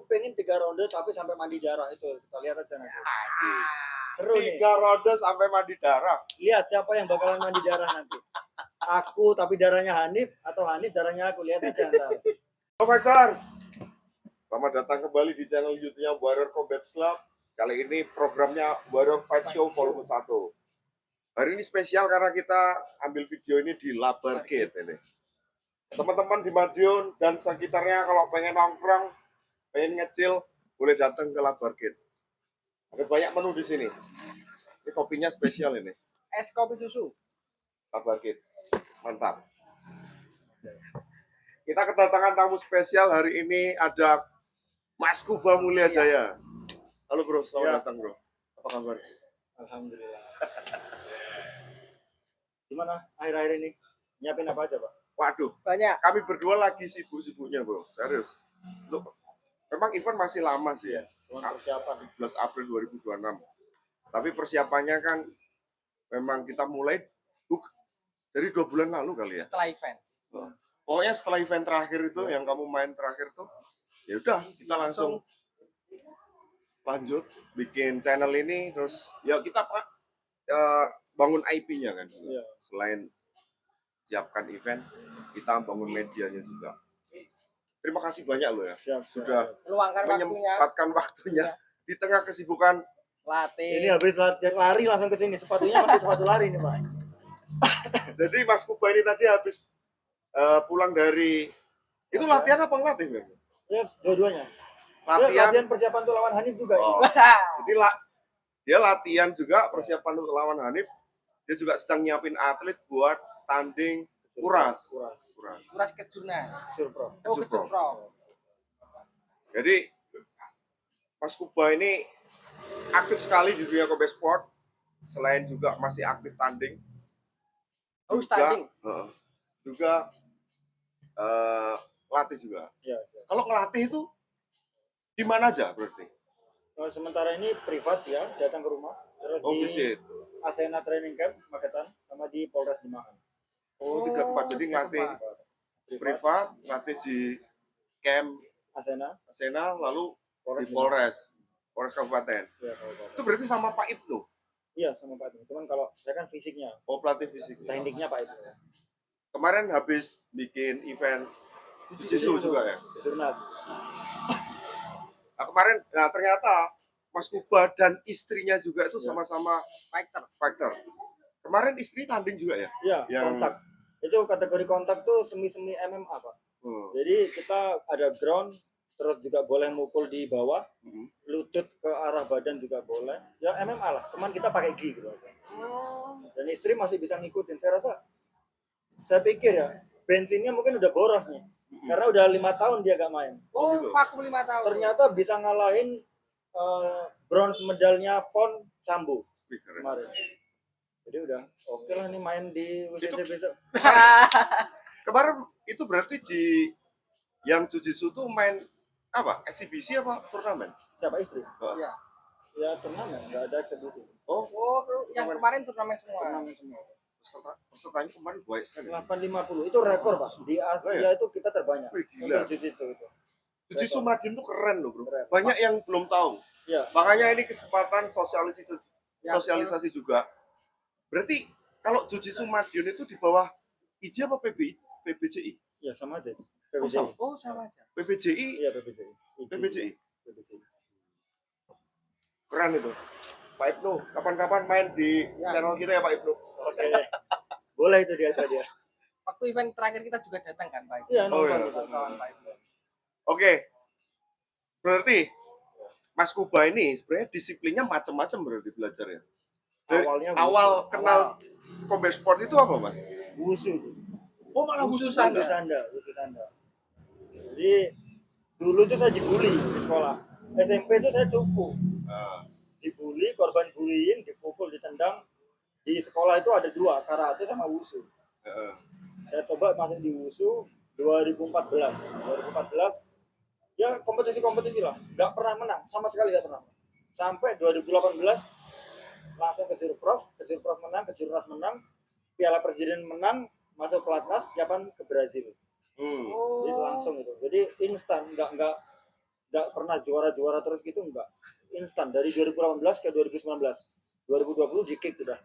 aku pengen 3 ronde tapi sampai mandi darah itu. Kita lihat aja nanti. Seru nih. 3 ronde sampai mandi darah. Lihat siapa yang bakalan mandi darah nanti. Aku tapi darahnya Hanif atau Hanif darahnya aku. Lihat aja ntar. Halo Fighters, selamat datang kembali di channel YouTube-nya Warrior Combat Club. Kali ini programnya Warrior Fight Show Volume 1. Hari ini spesial karena kita ambil video ini di Labar Gate ini. Teman-teman di Madiun dan sekitarnya kalau pengen nongkrong, pengen ngecil, boleh datang ke Labar Gate. Ada banyak menu di sini. Ini kopinya spesial ini. Es kopi susu. Labar Gate. Mantap. Kita kedatangan tamu spesial hari ini, ada Mas Kuba Mulya Jaya. Halo bro, selamat datang bro. Apa kabar? Alhamdulillah. Gimana akhir-akhir ini? Nyiapin apa aja, Pak? Waduh, Banyak. kami berdua lagi sibuk-sibuknya bro, serius. Loh, memang event masih lama sih ya, Persiapan 11 April 2026. Tapi persiapannya kan memang kita mulai dari 2 bulan lalu kali ya. Setelah event. Pokoknya setelah event terakhir itu, yang kamu main terakhir tuh, ya udah kita langsung lanjut bikin channel ini, terus ya kita bangun IP-nya kan. Iya. Selain siapkan event, kita bangun medianya juga. Terima kasih banyak loh ya, siap. sudah Luangkan waktunya. menyempatkan waktunya di tengah kesibukan. Latih. Ini habis lari langsung ke sini. Sepatunya pakai sepatu lari nih, Pak. Jadi Mas Kuba ini tadi habis pulang dari itu latihan apa ngelatih Bang? Ya, dua-duanya. Latihan Persiapan untuk lawan Hanif juga. Oh. Jadi dia latihan juga persiapan untuk lawan Hanif. Dia juga sedang nyiapin atlet buat tanding kuras. Kuras kejurnas. Pro. Oh, kejur pro. Jadi Mas Kuba ini aktif sekali di dunia combat sport. Selain juga masih aktif tanding. Oh, tanding. Juga latih juga. Ya. Kalau ngelatih itu di mana aja berarti? Sementara ini privat ya, datang ke rumah. Terus di visit. Asena Training Camp Magetan sama di Polres Demangan. Oh, 3 tempat. Jadi ngelatih privat, ngelatih di camp Asena, lalu di Polres Kabupaten. Ya, Itu berarti sama Pak Ibnu? Iya, sama Pak Ibnu. Cuman kalau saya kan fisiknya. Oh, pelatih fisik. Tekniknya Pak Ibnu. Kemarin habis bikin event Jiu-Jitsu juga ya? Jurnas. Nah, kemarin, ternyata Mas Kuba dan istrinya juga itu sama-sama fighter. Kemarin istri tanding juga ya? Iya, kontak. Itu kategori kontak tuh semi-semi MMA, Pak. Jadi kita ada ground, terus juga boleh mukul di bawah, lutut ke arah badan juga boleh. Ya MMA lah, cuman kita pakai gi gitu. Dan istri masih bisa ngikutin. Saya pikir ya, bensinnya mungkin udah boros nih. Karena udah 5 tahun dia gak main. Oh, gitu. vakum 5 tahun. Ternyata bisa ngalahin bronze medalnya PON Sambo kemarin. Jadi udah oke lah nih main di WCC besok. Kemarin itu berarti di yang Jiu-Jitsu tuh main apa? Eksibisi apa turnamen? Siapa istri? Iya. Ya turnamen, nggak ada eksebisi. Oh, yang kemarin turnamen semua. Turnamen semua. Pesertanya kemarin banyak sekali. 850 itu rekor Pak. Di Asia itu kita terbanyak. Wih, gila. Jiu-Jitsu itu. Jiu-Jitsu Madiun tuh keren loh bro. Keren. Banyak yang belum tahu. Ya. Makanya ini kesempatan sosialisasi juga. Berarti kalau Jiu-Jitsu Madiun itu di bawah IJ apa PBJI? Ya sama aja. Oh, sama aja. PBJI? Iya, PBJI. Keren itu. Pak Ibnu, kapan-kapan main di channel kita ya Pak Ibnu. Oke. Boleh itu dia. Waktu event terakhir kita juga datang kan, Pak. Iya, nonton. Oke. Berarti Mas Kuba ini sebenarnya disiplinnya macam-macam berarti belajar ya. Dari awal kenal combat sport itu apa Mas? Wushu. Oh, malah Wushu Sanda. Jadi dulu tuh saya dibully di sekolah. SMP itu saya cupu. Dibully, korban bullying, dipukul, ditendang. Di sekolah itu ada 2, karate sama wushu. Saya coba masuk di wushu 2014. Ya kompetisi lah, nggak pernah menang, sama sekali nggak pernah. Sampai 2018 langsung ke Jurprof menang, ke Jurnas menang, Piala Presiden menang, masuk pelatnas, siapan ke Brazil. Jadi langsung itu. Jadi instan, nggak nggak pernah juara terus gitu, enggak. Instan dari 2018 ke 2019. 2020 di kick udah.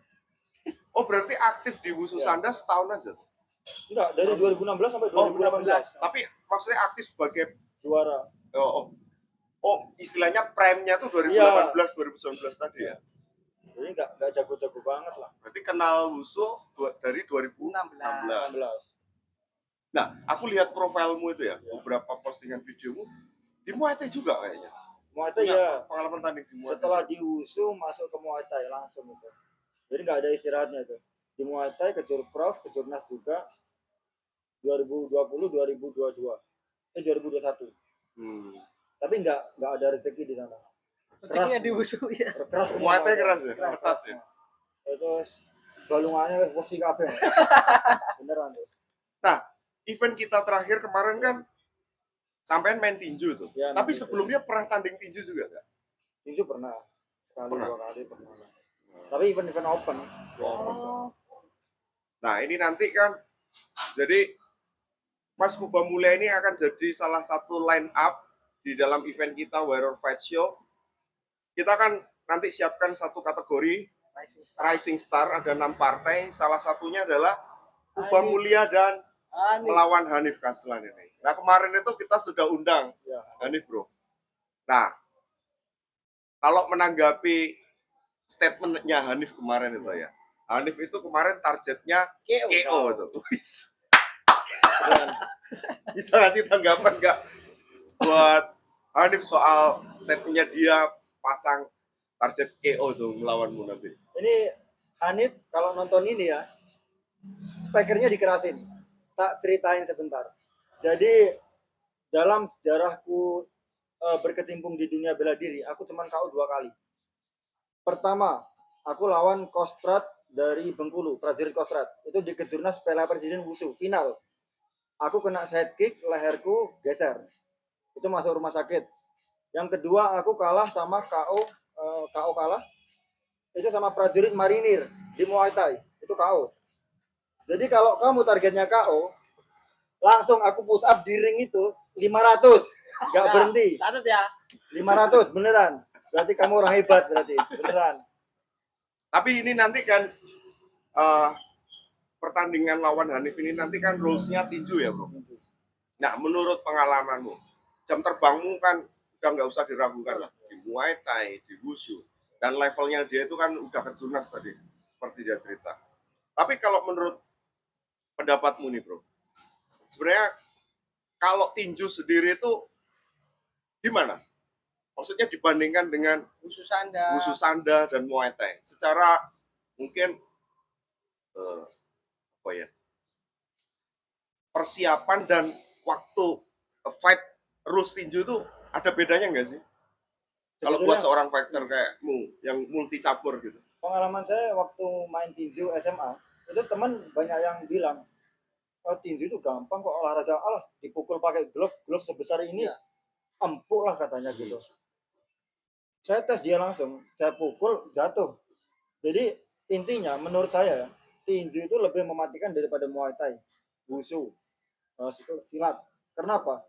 Oh, berarti aktif di Wusu Ya. Sanda setahun aja. Enggak, dari 2016 sampai 2018 Tapi maksudnya aktif sebagai juara. Istilahnya prime-nya tuh 2018 Iya. 2019 tadi ya. Jadi enggak jago-jago banget lah. Berarti kenal Wusu dari 16. 2016. Nah, aku lihat profilmu itu ya, beberapa postingan videomu di Muay Thai juga kayaknya. Muay Thai Punya ya. pengalaman tanding di Muay Thai. Setelah di Wusu masuk ke Muay Thai langsung itu. Jadi nggak ada istirahatnya itu. Di Muay Thai ke Jurprof, ke Jurnas juga 2020 2022. 2021. Tapi nggak ada rezeki di sana. Rezekinya di Wusu ya. Keras semua. Muay Thai keras ya, Keras. keras ya. Terus balungannya wesi kabeh. Beneran tuh. Nah, event kita terakhir kemarin kan sampean main tinju tuh. Ya, Tapi tinju. sebelumnya pernah tanding tinju juga nggak? Tinju pernah. Sekali Pernah? 2 kali pernah. Tapi event-event open. Oh. Nah, ini nanti kan jadi Mas Kuba Mulia ini akan jadi salah satu line up di dalam event kita Warrior Fight Show. Kita akan nanti siapkan satu kategori Rising Star, ada 6 partai. Salah satunya adalah Kuba Mulia dan melawan Hanif Kaslan ini. Nah, kemarin itu kita sudah undang Ya. Hanif, bro. Nah, kalau menanggapi statementnya Hanif kemarin itu ya, Hanif itu kemarin targetnya KO itu. Dan Bisa ngasih tanggapan nggak buat Hanif soal statementnya dia pasang target KO tuh melawanmu nanti? ini Hanif kalau nonton ini ya, speakernya dikerasin. Tak ceritain sebentar. Jadi dalam sejarahku berkecimpung di dunia bela diri, aku cuma KO 2 kali. Pertama, aku lawan Kostrat dari Bengkulu, prajurit Kostrat. Itu di Kejurnas Piala Presiden Wusu, final. Aku kena sidekick, leherku geser. Itu masuk rumah sakit. Yang kedua, aku kalah sama KO kalah. Itu sama prajurit marinir di Muay Thai. Itu KO. Jadi kalau kamu targetnya KO, langsung aku push up di ring itu 500. Nggak berhenti. Catat ya. 500 beneran. Berarti kamu orang hebat berarti. Beneran. Tapi ini nanti kan pertandingan lawan Hanif ini nanti kan rules-nya tinju ya, bro. Nah, menurut pengalamanmu, jam terbangmu kan udah nggak usah diragukan lah. Di Muay Thai, di Wushu. Dan levelnya dia itu kan udah kejurnas tadi, seperti dia cerita. Tapi kalau menurut pendapatmu nih, bro, sebenarnya kalau tinju sendiri itu gimana? Maksudnya dibandingkan dengan Wusu Sanda. Wusu Sanda dan Muay Thai. Secara mungkin persiapan dan waktu fight rules tinju itu ada bedanya nggak sih? Kalau buat seorang fighter kayakmu yang multi cabur gitu. Pengalaman saya waktu main tinju SMA, itu teman banyak yang bilang, oh, tinju itu gampang kok olahraga, alah dipukul pakai glove sebesar ini, empuk lah katanya gitu. Saya tes dia langsung, saya pukul jatuh. Jadi intinya menurut saya tinju itu lebih mematikan daripada Muay Thai, Wushu, silat. Kenapa?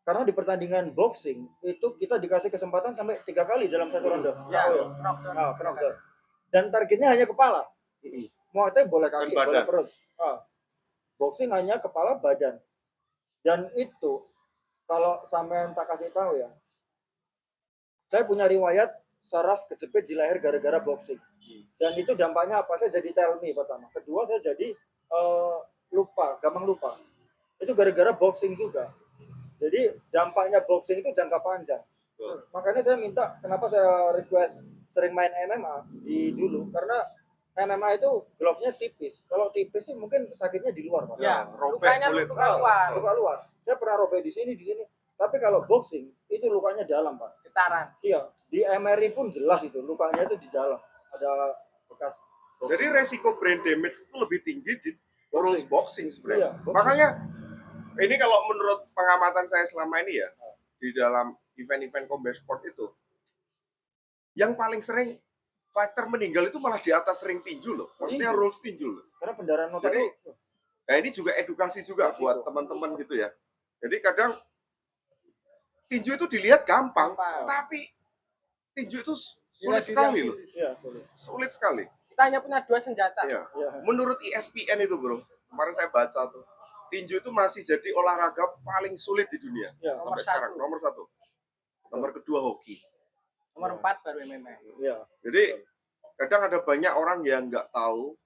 Karena di pertandingan boxing itu kita dikasih kesempatan sampai 3 kali dalam satu ronde. Ya, knockdown. Dan targetnya hanya kepala. Muay Thai boleh kaki, boleh perut. Boxing hanya kepala, badan. Dan itu kalau sampean tak kasih tahu ya, saya punya riwayat saraf kejepit di leher gara-gara boxing. Dan itu dampaknya apa? Saya jadi tell me pertama. Kedua, saya jadi gampang lupa. Itu gara-gara boxing juga. Jadi dampaknya boxing itu jangka panjang. Makanya saya minta, kenapa saya request sering main MMA di dulu, karena MMA itu glove-nya tipis. Kalau tipis sih mungkin sakitnya di luar, Pak. Ya, robek lukanya kulit. luka luar. Saya pernah robek di sini. Tapi kalau boxing itu lukanya dalam, Pak. Getaran. Iya, di MRI pun jelas itu lukanya itu di dalam. Ada bekas. Jadi resiko brain damage itu lebih tinggi di rules boxing sebenarnya. Iya, boxing. Makanya ini kalau menurut pengamatan saya selama ini ya, di dalam event-event combat sport itu, yang paling sering fighter meninggal itu malah di atas ring tinju loh. Maksudnya rules tinju loh. Karena pendarahan otak Jadi, itu. Nah ini juga edukasi juga buat teman-teman gitu ya. Jadi kadang tinju itu dilihat gampang, Gampang. tapi tinju itu Bela sulit diri sekali yang loh. sulit. Iya, sulit. Sulit sekali. Kita hanya punya 2 senjata. Iya. Iya. Menurut ESPN itu bro, kemarin saya baca tuh, tinju itu masih jadi olahraga paling sulit di dunia. Iya. Sampai Nomor sekarang, 1. nomor 1. Nomor kedua hoki. Nomor 4 baru MMA. Iya. Jadi kadang ada banyak orang yang nggak tahu,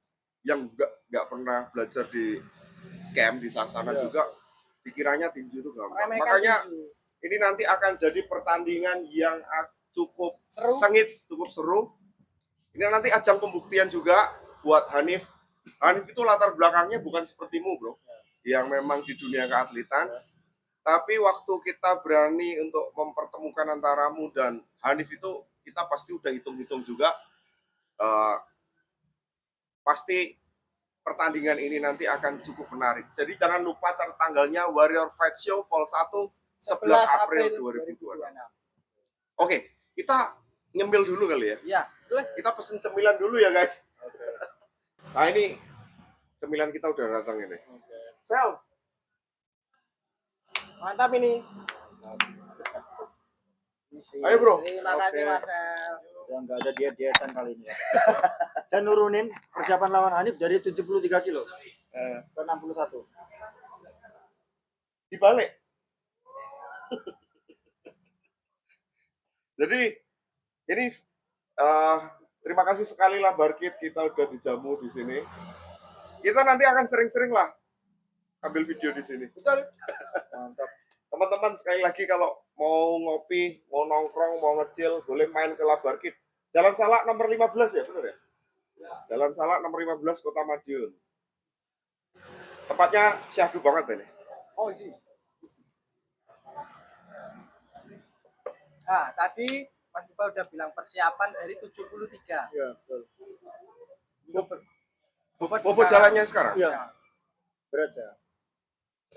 yang nggak pernah belajar di camp di sasana Iya. juga, dikiranya tinju itu gampang. Remehkan Makanya tinju. ini nanti akan jadi pertandingan yang cukup Seru. sengit, cukup seru. Ini nanti ajang pembuktian juga buat Hanif. Hanif itu latar belakangnya bukan sepertimu bro, yang memang di dunia keatletan. Tapi waktu kita berani untuk mempertemukan antaramu dan Hanif itu, kita pasti udah hitung-hitung juga. Pasti pertandingan ini nanti akan cukup menarik. Jadi jangan lupa catat tanggalnya, Warrior Fight Show Vol 1 11 April 2026. Oke, kita nyemil dulu kali ya. Iya, boleh. Kita pesen cemilan dulu ya guys. Oke. Nah ini cemilan kita udah datang ini. Oke. Sel, Mantap ini. Ayo, bro. Terima kasih Oke. Marcel. Ya nggak ada diet-dietan kali ini ya. Saya nurunin persiapan lawan Hanif dari 73 kilo ke 61. dibalik. Jadi ini terima kasih sekali lah Barkit, kita udah dijamu di sini. Kita nanti akan sering-sering lah ambil video di sini. Betul. Mantap. Teman-teman sekali lagi kalau mau ngopi, mau nongkrong, mau ngecil, boleh main ke La Barkit. Jalan Salak nomor 15 ya, benar ya? Jalan Salak nomor 15 Kota Madiun. Tempatnya syahdu banget ini. Oh, sih. Nah, tadi Mas Bima udah bilang persiapan dari 73. Iya, betul. Bobo jalannya sekarang. Iya. Berat ya.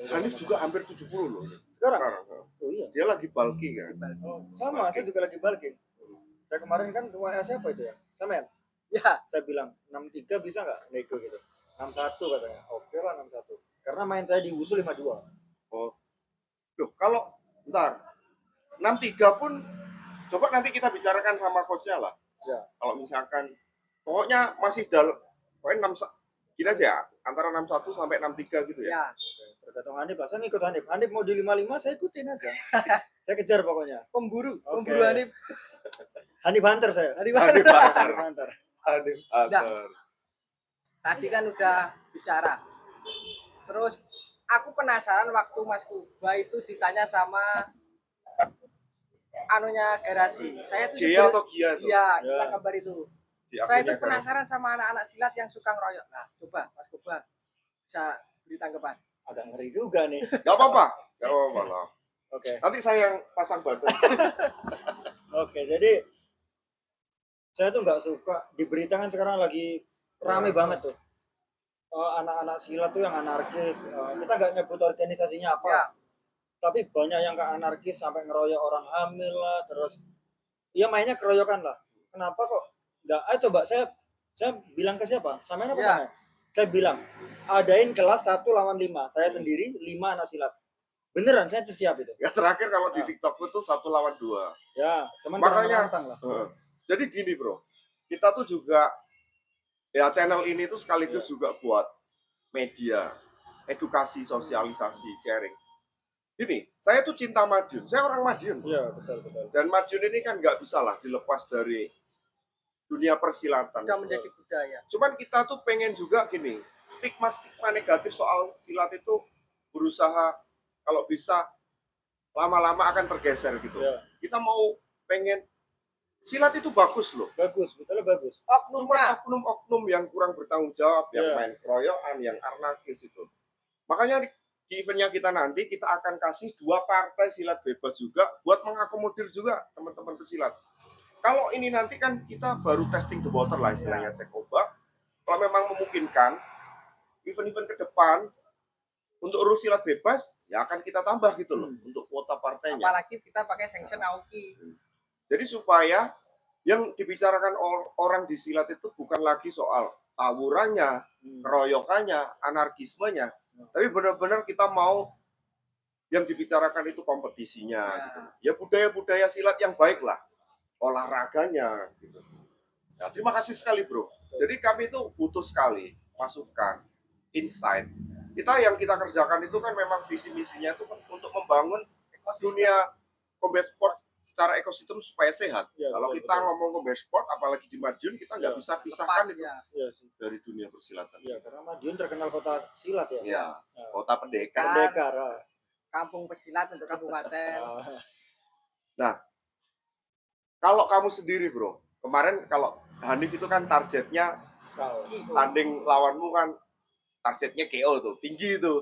Hanif juga hampir 70 loh. Sekarang? Oh iya. Dia lagi bulky kan. Oh, Sama, saya juga lagi balikin. Saya kemarin kan WA siapa itu ya? Samen. ya. Saya bilang 63 bisa nggak nego gitu. 61 katanya. Oke lah 61. Karena main saya di Wusu 52. Oh. Loh, kalau ntar 63 pun coba nanti kita bicarakan sama coachnya lah. Ya. Kalau misalkan pokoknya masih pokoknya 6 gini aja ya, antara 61 sampai 63 gitu ya. Ya. Tergantung Hanif lah. Saya ngikut Hanif. Hanif mau di 55 saya ikutin aja. Saya kejar pokoknya. Pemburu, Oke. pemburu Hanif. Hanif Hunter saya. Hanif. Hanif Hanif Hunter. Hunter. Hanif Hunter. Tadi kan udah bicara. Terus aku penasaran waktu Mas Kuba itu ditanya sama anunya garasi. Saya tuh Gia atau Gia tuh? Iya, Ya. kita kabar itu. Di Saya akunnya itu penasaran sama anak-anak silat yang suka ngeroyok. Nah, coba Mas Kuba bisa beri tanggapan. Agak ngeri juga nih. Gak apa-apa. Gak apa-apa lah. Oke. Nanti saya yang pasang badan. Oke, jadi saya tuh nggak suka di berita kan sekarang lagi rame banget tuh. Anak-anak silat tuh yang anarkis. Kita nggak nyebut organisasinya apa. Ya. Tapi banyak yang ke anarkis sampai ngeroyok orang hamil lah, terus ya mainnya keroyokan lah. Kenapa kok nggak? Coba saya bilang ke siapa? Sama apa Ya. namanya? Saya bilang adain kelas 1 lawan 5. Saya sendiri 5 anak silat. Beneran saya tuh siap itu. Ya terakhir kalau di TikTok itu 1 lawan 2. Ya, cuman Makanya- menantang lah. Jadi gini bro, kita tuh juga ya channel ini tuh sekaligus juga buat media, edukasi, sosialisasi, sharing. Gini, saya tuh cinta Madiun, saya orang Madiun. Iya, betul. Dan Madiun ini kan nggak bisa lah dilepas dari dunia persilatan. Sudah menjadi budaya. Cuman kita tuh pengen juga gini, stigma-stigma negatif soal silat itu berusaha kalau bisa lama-lama akan tergeser gitu. Ya, Kita mau pengen silat itu bagus loh. bagus, betulnya bagus. Cuma Oknumnya. oknum-oknum yang kurang bertanggung jawab, yang Iya. main keroyokan, yang anarkis itu. Makanya di eventnya kita nanti kita akan kasih 2 partai silat bebas juga buat mengakomodir juga teman-teman pesilat. Kalau ini nanti kan kita baru testing the water lah istilahnya, cek ombak. Kalau memang memungkinkan event-event ke depan untuk urus silat bebas ya akan kita tambah gitu loh untuk kuota partainya. Apalagi kita pakai sanction Aoki. Jadi supaya yang dibicarakan orang di silat itu bukan lagi soal tawurannya, keroyokannya, anarkismenya, tapi benar-benar kita mau yang dibicarakan itu kompetisinya Ya. gitu. Ya budaya-budaya silat yang baik lah, olahraganya gitu. Ya, terima kasih sekali bro. Jadi kami itu butuh sekali masukan, insight. Yang kita kerjakan itu kan memang visi misinya itu kan untuk membangun dunia combat sport secara ekosistem supaya sehat. Ya, Kalau betul, kita betul. ngomong combat sport, apalagi di Madiun, kita nggak Ya, bisa pisahkan Lepas, itu ya. Iya sih. dari dunia persilatan. Iya, karena Madiun terkenal kota silat ya. Ya, kota pendekar. Pendekar. Kampung pesilat untuk kabupaten. Nah, kalau kamu sendiri bro, kemarin kalau Hanif itu kan targetnya Kau. tanding lawanmu kan targetnya KO tuh, tinggi itu.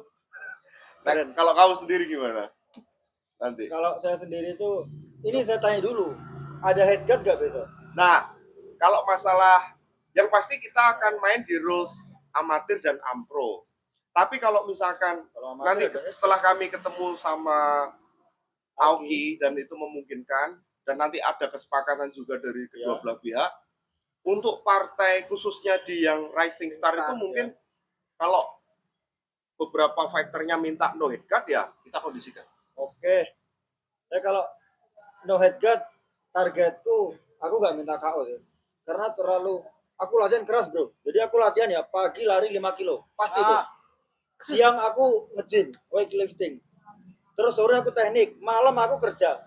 Nah, Keren. kalau kamu sendiri gimana? Nanti. Kalau saya sendiri tuh, ini saya tanya dulu, ada headguard gak besok? Nah, kalau masalah yang pasti kita akan main di rules amatir dan ampro. Tapi kalau misalkan Kalau nanti amatir ada setelah kami ketemu sama Aoki dan itu memungkinkan dan nanti ada kesepakatan juga dari kedua Ya. belah pihak untuk partai khususnya di yang Rising Star itu Star, mungkin kalau beberapa fighternya minta no headguard ya kita kondisikan. Oke. Kalau no headguard, targetku aku gak minta KO ya. Karena terlalu, aku latihan keras bro. Jadi aku latihan ya pagi lari 5 kilo, pasti tuh. Ah, Siang aku nge-gym, weightlifting. Terus sore aku teknik, malam aku kerja.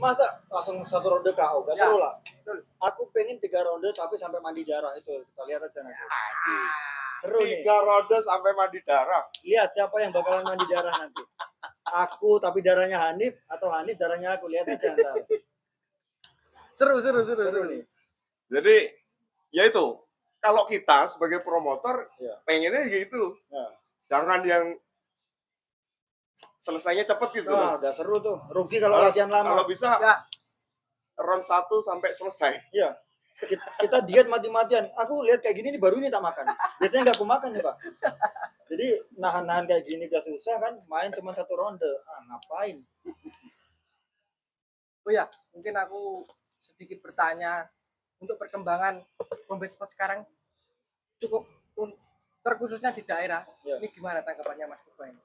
Masa langsung satu ronde KO, gak Ya, seru lah. betul. Aku pengen 3 ronde tapi sampai mandi darah itu, kita lihat aja nanti. Seru nih. 3 ronde sampai mandi darah. Lihat siapa yang bakalan mandi darah nanti. Aku tapi darahnya Hanif atau Hanif darahnya aku, lihat aja ntar. seru Seru nih. Jadi ya itu kalau kita sebagai promotor Ya. pengennya gitu. Ya. Jangan yang selesainya cepet gitu. Nah, gak seru tuh. Rugi kalau latihan lama. Kalau bisa Ya. round 1 sampai selesai. Iya. Kita diet mati-matian. Aku lihat kayak gini nih baru ini tak makan. Biasanya nggak aku makan nih Pak. Jadi nahan-nahan kayak gini udah susah kan. Main cuma 1 ronde. Ngapain? Oh ya, mungkin aku sedikit bertanya untuk perkembangan combat sport sekarang cukup terkhususnya di daerah. Ya. Ini gimana tanggapannya Mas Purba ini?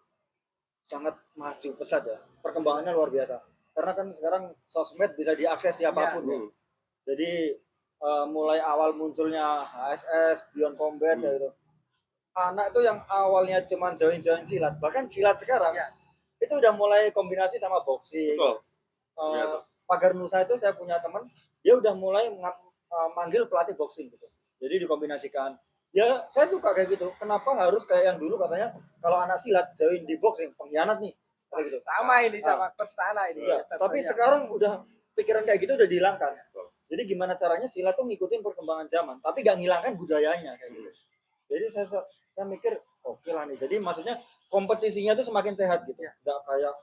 Sangat maju pesat ya. Perkembangannya luar biasa. Karena kan sekarang sosmed bisa diakses siapapun ya. Jadi mulai awal munculnya HSS, Beyond Combat ya itu. Anak itu yang awalnya cuma join-join silat, bahkan silat sekarang Ya. itu udah mulai kombinasi sama boxing. Betul. Pagar Nusa itu saya punya teman, dia udah mulai manggil pelatih boxing gitu. Jadi dikombinasikan. Ya saya suka kayak gitu. Kenapa harus kayak yang dulu katanya kalau anak silat join di boxing pengkhianat nih kayak gitu. Sama ini sama Persana ini. Ya, tapi sekarang udah pikiran kayak gitu udah dihilangkan. Jadi gimana caranya silat tuh ngikutin perkembangan zaman, tapi gak ngilangkan budayanya kayak gitu. Jadi saya mikir oke lah nih. Jadi maksudnya kompetisinya tuh semakin sehat gitu. Gak kayak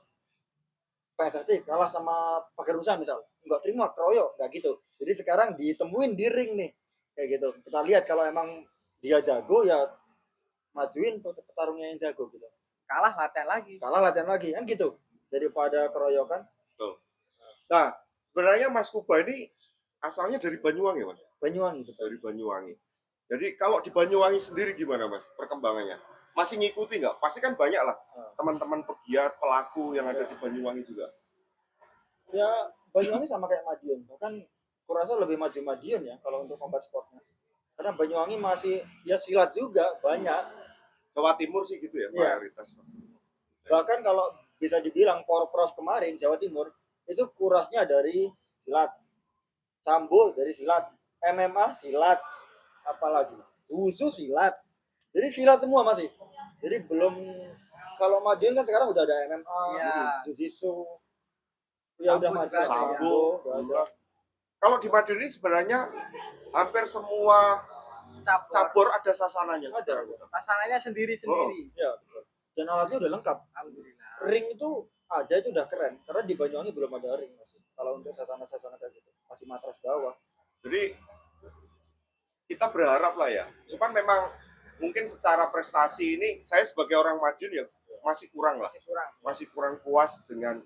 PSSI kalah sama Pagar Nusa misal, nggak terima keroyok, nggak gitu. Jadi sekarang ditemuin di ring nih, kayak gitu. Kita lihat kalau emang dia jago ya majuin petarungnya yang jago gitu. Kalah latihan lagi. Kalah latihan lagi kan gitu. Daripada keroyokan. Nah, sebenarnya Mas Kuba ini asalnya dari Banyuwangi, Mas. Banyuwangi betul. Dari Banyuwangi. Jadi kalau di Banyuwangi sendiri gimana, Mas, perkembangannya? Masih ngikuti nggak? Pasti kan banyak lah teman-teman pegiat, pelaku yang ada di Banyuwangi juga. Ya, Banyuwangi sama kayak Madiun. Bahkan kurasa lebih maju Madiun ya kalau untuk combat sportnya. Karena Banyuwangi masih ya silat juga banyak. Jawa Timur sih gitu ya, Iya. mayoritas. Bahkan kalau bisa dibilang Porpros kemarin Jawa Timur itu kurasnya dari silat. Sambo dari silat, MMA silat, apalagi Wusu silat. Jadi silat semua masih. Jadi belum kalau Madiun kan sekarang udah ada MMA, Ya. Jiu-Jitsu. Ya udah Sambo maju juga ada, Sambo, udah ada. Kalau di Madiun ini sebenarnya hampir semua cabur ada sasananya. Ada. sekarang. Pasangannya sendiri-sendiri. Ya, betul. Dan alatnya udah lengkap. Alhamdulillah. Ring itu ada itu udah keren karena di Banyuwangi belum ada ring masih. Kalau untuk sasana-sasana kayak gitu masih matras bawah. Jadi kita berharap lah ya. Cuman memang mungkin secara prestasi ini saya sebagai orang Madiun ya masih kurang lah. Masih kurang. Masih kurang puas dengan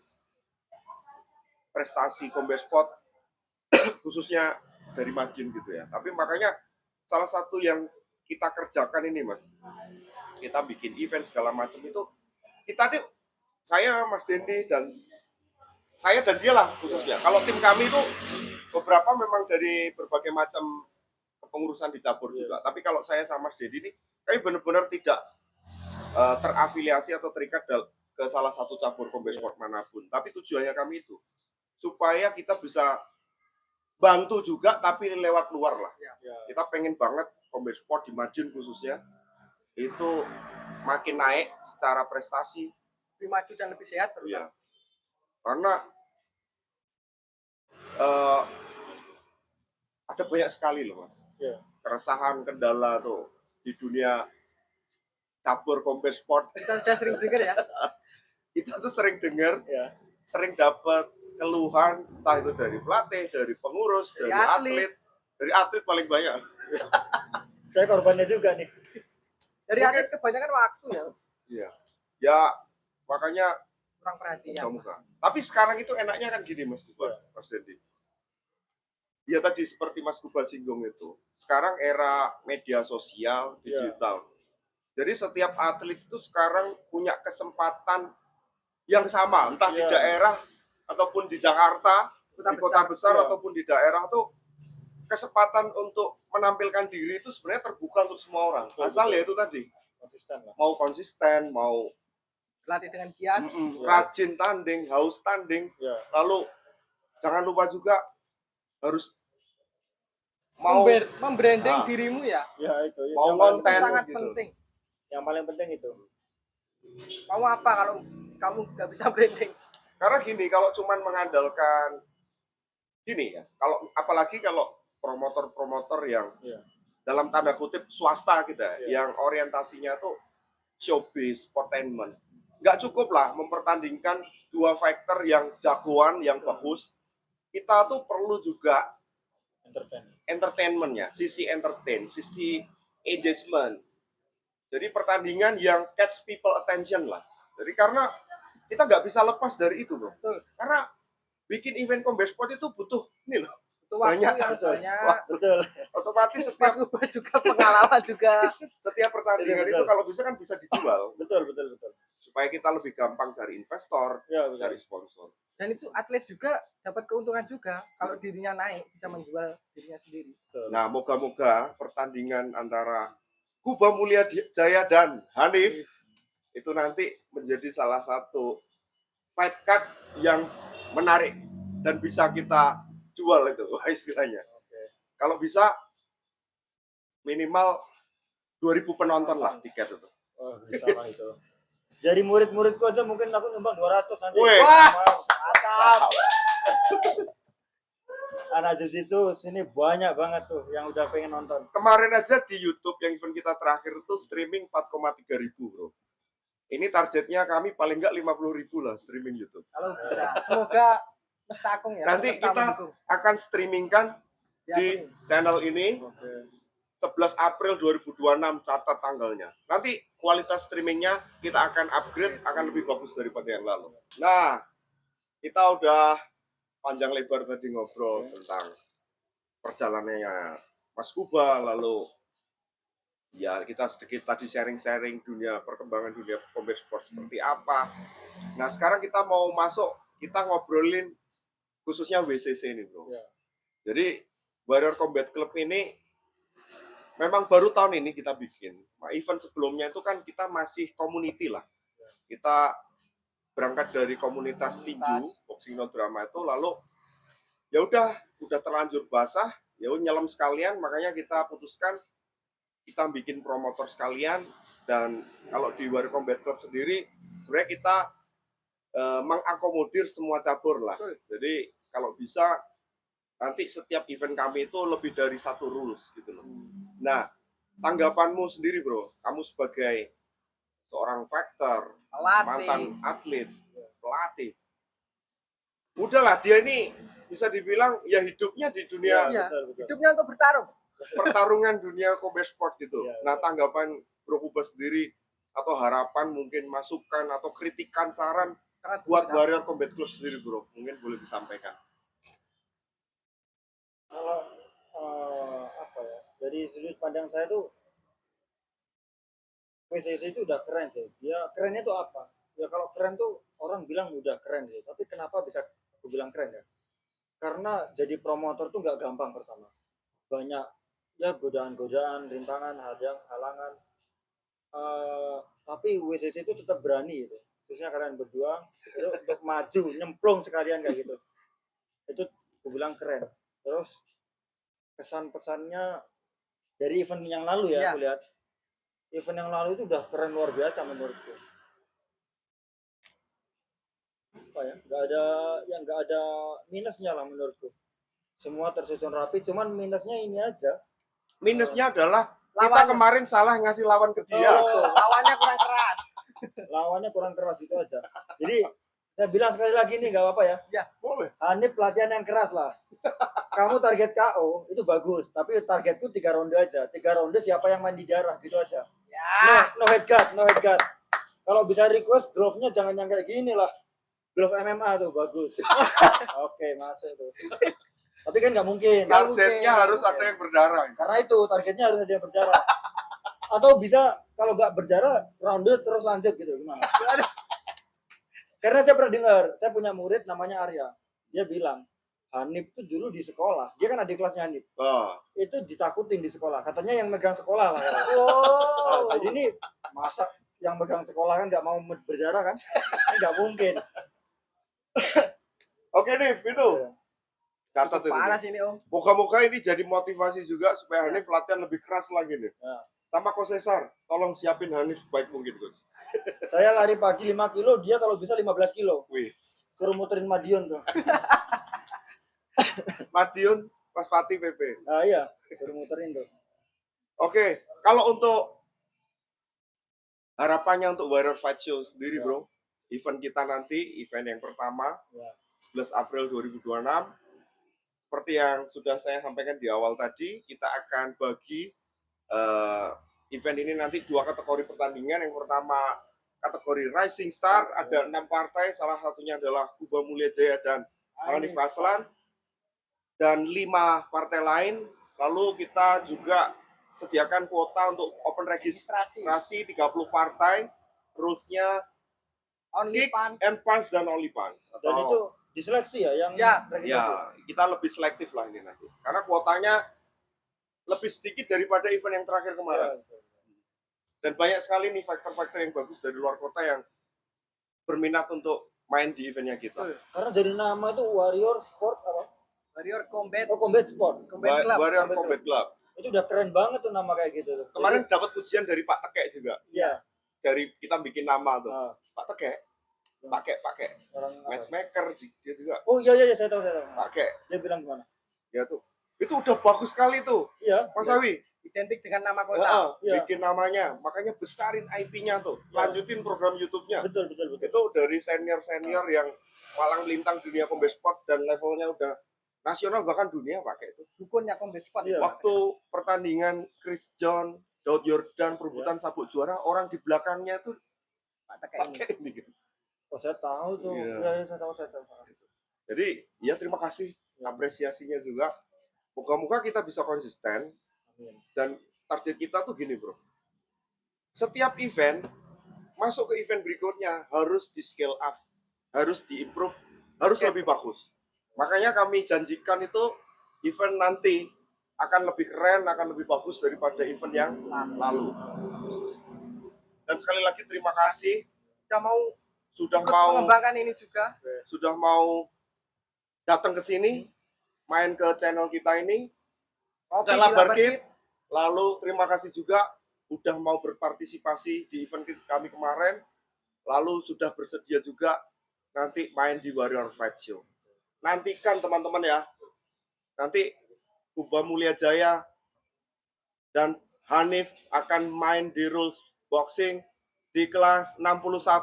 prestasi combat sport khususnya dari Madiun gitu ya. Tapi makanya salah satu yang kita kerjakan ini Mas, kita bikin event segala macam itu kita tuh saya, Mas Dendi, dan saya dan dia lah khususnya. Kalau tim kami itu beberapa memang dari berbagai macam kepengurusan di cabur juga. Tapi kalau saya sama Mas Dendi ini, kami benar-benar tidak terafiliasi atau terikat ke salah satu cabur combat sport manapun. Tapi tujuannya kami itu supaya kita bisa bantu juga, tapi lewat luar lah. Kita pengen banget combat sport di Madiun khususnya itu makin naik secara prestasi. Lebih maju dan lebih sehat Iya. terutama. Karena ada banyak sekali loh, Mas. Iya. Keresahan, kendala tuh di dunia cabur combat sport. Kita sudah sering dengar ya. Kita tuh sering dengar, Ya. sering dapat keluhan, entah itu dari pelatih, dari pengurus, Dari dari atlet. Dari atlet paling banyak. Saya korbannya juga nih. Dari Mungkin- atlet kebanyakan waktu ya, Iya. Ya, makanya kurang perhatian. muka-muka. Tapi sekarang itu enaknya kan gini, Mas Kuba, Mas Dendi. Ya tadi seperti Mas Kuba singgung itu. Sekarang era media sosial, digital. Jadi setiap atlet itu sekarang punya kesempatan yang sama, entah di daerah ataupun di Jakarta, di kota besar ataupun di daerah tuh kesempatan untuk menampilkan diri itu sebenarnya terbuka untuk semua orang. Asal ya itu tadi Konsisten lah. mau konsisten, mau Berlatih dengan giat. rajin tanding, haus tanding. Ya. Lalu jangan lupa juga harus mau Membranding dirimu ya. Ya itu. mau yang paling Itu konten sangat gitu. penting. Yang paling penting itu. Mau apa kalau kamu nggak bisa branding? Karena gini, kalau cuman mengandalkan gini ya, kalau apalagi kalau promotor-promotor yang dalam tanda kutip swasta kita, yang orientasinya tuh showbiz, sportainment, nggak cukup lah mempertandingkan dua fighter yang jagoan, yang bagus. Kita tuh perlu juga entertainmentnya, sisi entertain, sisi engagement. Jadi pertandingan yang catch people attention lah. Jadi karena kita nggak bisa lepas dari itu, bro. Betul. Karena bikin event combat sport itu butuh ini loh. Itu waktu Banyak. yang banyak. Betul. Otomatis Mas setiap Kuba juga pengalaman juga. setiap pertandingan Betul, itu betul. kalau bisa kan bisa dijual Betul. supaya kita lebih gampang cari investor, Ya, betul. cari sponsor. Dan itu atlet juga dapat keuntungan juga kalau dirinya naik bisa menjual dirinya sendiri. Nah, moga-moga pertandingan antara Kuba Mulia Jaya dan Hanif itu nanti menjadi salah satu fight card yang menarik dan bisa kita jual itu istilahnya. Kalau bisa minimal 2.000 penonton lah tiket itu. Oh, bisa lah itu. Dari murid-muridku aja mungkin aku nyumbang 200 nanti. Wih. Wah, Mantap. Anak jiu-jitsu sini banyak banget tuh yang udah pengen nonton. Kemarin aja di YouTube yang event kita terakhir itu streaming 4,3 ribu, bro. Ini targetnya kami paling nggak 50.000 lah streaming YouTube. kalau bisa. Semoga Mestakung ya. Nanti Semesta kita mendukung. akan streamingkan Ya, di channel ini 11 April 2026, catat tanggalnya. Nanti kualitas streamingnya kita akan upgrade, akan lebih bagus daripada yang lalu. Nah, kita udah panjang lebar tadi ngobrol tentang perjalanannya Mas Kuba, lalu ya kita sedikit tadi sharing-sharing perkembangan dunia combat sport seperti apa. Nah, sekarang kita mau masuk, kita ngobrolin khususnya WCC ini, bro. Ya. Jadi Warrior Combat Club ini memang baru tahun ini kita bikin. Nah, event sebelumnya itu kan kita masih community lah. Kita berangkat dari komunitas tinju, boxing no drama itu, lalu ya udah terlanjur basah, ya nyelam sekalian, makanya kita putuskan kita bikin promotor sekalian. Dan kalau di Warrior Combat Club sendiri, sebenarnya kita mengakomodir semua cabur lah. Jadi kalau bisa nanti setiap event kami itu lebih dari satu rules gitu loh. Nah, tanggapanmu sendiri, bro, kamu sebagai seorang fighter, mantan atlet, pelatih, udahlah dia ini bisa dibilang ya hidupnya di dunia Ya, betul. hidupnya untuk bertarung. pertarungan dunia combat sport gitu. Ya, Nah, tanggapan Bro Kuba sendiri atau harapan, mungkin masukan atau kritikan, saran buat Warrior Combat Club sendiri, bro, mungkin boleh disampaikan. Kalau apa ya, dari sudut pandang saya tuh WCC itu udah keren sih. Dia kerennya tuh apa? ya kalau keren tuh orang bilang udah keren gitu. Tapi kenapa bisa aku bilang keren ya? Karena jadi promotor tuh nggak gampang pertama. Banyak ya godaan-godaan, rintangan, halangan. Tapi WCC itu tetap berani gitu. Khususnya kalian berdua itu untuk maju, nyemplung sekalian kayak gitu. Itu aku bilang keren. Terus kesan-pesannya dari event yang lalu ya, Iya. aku lihat. Event yang lalu itu udah keren luar biasa menurutku. Apa ya? Nggak ada minusnya lah menurutku. Semua tersusun rapi, cuman minusnya ini aja. Minusnya adalah kita Lawan. kemarin salah ngasih lawan ke dia. Lawannya kurang keras. Lawannya kurang keras itu aja. Jadi saya bilang sekali lagi nih, nggak apa-apa ya. Boleh. Hanif latihan yang keras lah. Kamu target KO itu bagus, tapi targetku 3 ronde aja. 3 ronde siapa yang mandi darah gitu aja. Ya. No headguard, no headguard. Kalau bisa request glove-nya jangan yang kayak gini lah. Glove MMA tuh bagus. Oke, masuk tuh. Tapi kan nggak mungkin. Targetnya harus ada yang berdarah. Karena itu targetnya harus ada yang berdarah. Atau bisa kalau nggak berdarah ronde terus lanjut gitu gimana? Karena saya pernah dengar, saya punya murid namanya Arya. Dia bilang, Hanif itu dulu di sekolah, dia kan adik kelasnya Hanif. Oh. Itu ditakutin di sekolah, katanya yang megang sekolah lah. Oh. Nah, jadi ini masa yang megang sekolah kan nggak mau berdarah kan? Nggak mungkin. Oke nih, itu. Catat itu. Panas ini Om. Moga-moga ini jadi motivasi juga supaya Hanif latihan lebih keras lagi nih. Ya. Sama Coach Cesar, tolong siapin Hanif sebaik mungkin, Coach. Saya lari pagi 5 kilo, dia kalau bisa 15 kilo. Wih. Suruh muterin Madiun tuh. Madiun, Mas Fatih PP. Nah iya, suruh muterin tuh. Oke, kalau untuk harapannya untuk Warrior Fight Show sendiri, Ya. Bro. Event kita nanti, event yang pertama, Ya. 11 April 2026. Seperti yang sudah saya sampaikan di awal tadi, kita akan bagi event ini nanti 2 kategori pertandingan. Yang pertama kategori Rising Star, ada 6 partai, salah satunya adalah Kuba Mulia Jaya dan Hanif Aslan, dan 5 partai lain. Lalu kita juga sediakan kuota untuk open registrasi 30 partai, rules-nya Only kick punch. and punch dan only punch. Dan itu diseleksi ya yang Ya. registrasi? Ya, kita lebih selektif lah ini nanti. Karena kuotanya lebih sedikit daripada event yang terakhir kemarin. Ya. Dan banyak sekali nih fighter-fighter yang bagus dari luar kota yang berminat untuk main di eventnya kita. Karena dari nama itu Warrior Sport apa? Warrior Combat. Oh, Combat Sport. Combat Club. Warrior Combat Combat Club. Itu udah keren banget tuh nama kayak gitu tuh. Kemarin dapat pujian dari Pak Tekek juga. Iya. Dari kita bikin nama tuh. Nah, Pak Tekek, pakai orang apa? matchmaker dia juga Oh iya saya tahu. pakai. Dia bilang gimana? Ya tuh. Itu udah bagus sekali tuh. Iya. Mas Awi. Identik dengan nama kota. Iya. Bikin namanya, makanya besarin IP-nya tuh, lanjutin program YouTube-nya. Betul. Itu dari senior yang malang melintang dunia combat sport dan levelnya udah nasional bahkan dunia pakai itu. Dukunnya Combat Sport. Iya. Waktu pertandingan Chris John, Daud Yordan perebutan sabuk juara, orang di belakangnya tuh Pak Tekek ini. pakai ini. Gitu. Oh saya tahu tuh. Iya. Iya saya tahu. Jadi ya terima kasih apresiasinya juga. Moga-moga kita bisa konsisten. Amin. Dan target kita tuh gini, Bro. Setiap event masuk ke event berikutnya harus di scale up, harus di-improve, harus lebih bagus. Makanya kami janjikan itu event nanti akan lebih keren, akan lebih bagus daripada event yang lalu. Dan sekali lagi terima kasih Sudah sudah ikut mau mengembangkan ini juga. datang ke sini, main ke channel kita ini. Kopi Kala di Labar Barkit. Kit. Lalu terima kasih juga udah mau berpartisipasi di event kami kemarin. Lalu sudah bersedia juga nanti main di Warrior Fight Show. Nantikan teman-teman ya. Nanti Kuba Mulia Jaya dan Hanif akan main di rules boxing di kelas 61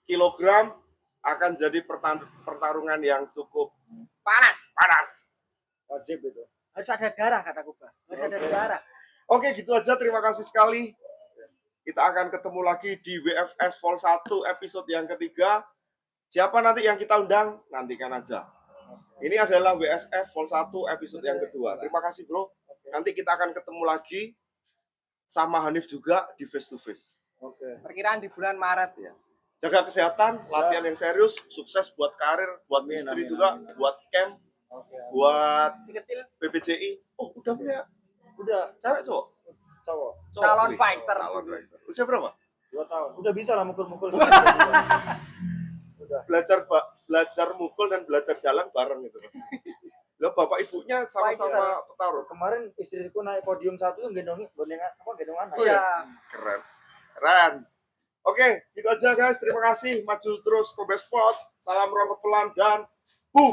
kg, akan jadi pertarungan yang cukup panas. Wajib itu. Harus ada darah kata Kuba. Harus ada darah. Oke, gitu aja. Terima kasih sekali. Kita akan ketemu lagi di WFS Vol 1 episode yang ketiga. Siapa nanti yang kita undang? Nantikan aja. Ini adalah WSF Vol 1 episode yang kedua. Terima kasih, Bro. Nanti kita akan ketemu lagi sama Hanif juga di face to face. Oke. Perkiraan di bulan Maret. Ya. Jaga kesehatan, latihan yang serius, sukses buat karir, buat Amin, istri amin, juga, amin. buat camp, Oke. buat Si kecil PPJI. Oh, udah punya Udah cewek cowok? cowok Cowok. Calon Wih, fighter. Calon fighter. Usia berapa? 2 tahun. Udah bisa lah mukul-mukul. Udah. Belajar mukul dan belajar jalan bareng gitu, Mas. Loh, bapak ibunya sama-sama petarung. Kemarin istriku naik podium 1 tuh gendongan anak. Oh, ya? Keren. Keren. Oke, gitu aja guys. Terima kasih. Maju terus Kobe Sport. Salam rokok pelan dan boom.